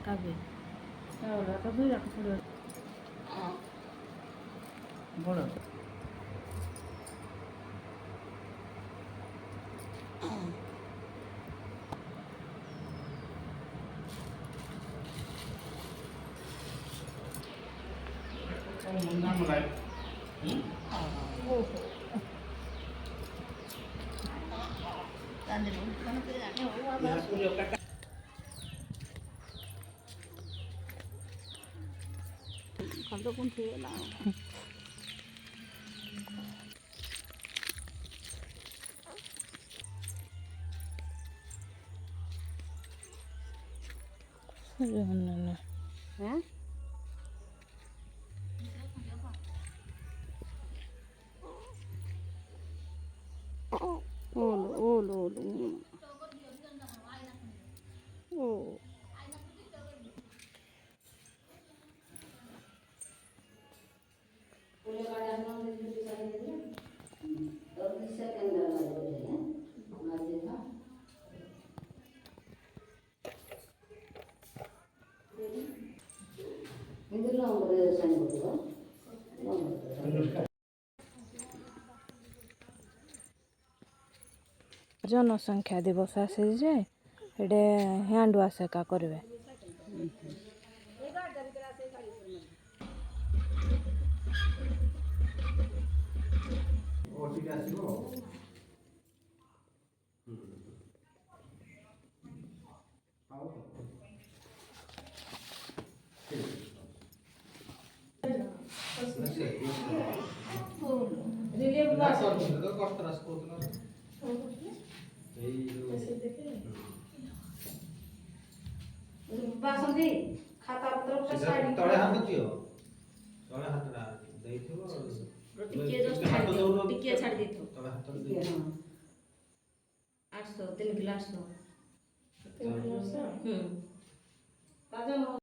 কাবে চাউলটা ধুই রাখতে পড়ে বড় খাদ্য কোন থেকে না হ্যাঁ ওলো ওলো ওলো ও ଜନସଂଖ୍ୟା ଦିବସ ଆସେ ଯେ ଏଇଟେ ହ୍ୟାଣ୍ଡ ୱାଶ୍ ଏକା କରିବେ ବାସନ୍ତି ଖାତା ପତ୍ର ତଳେ ହାତ ଦିଅ ତଳେ ହାତଟା ଦେଇଥିବ ଟିକେ ଛାଡ଼ି ଦେଇଥିବ ତଳେ ହାତ ଦେଇଥିବ 800 3 କିଲୋ 800 3 କିଲୋ 800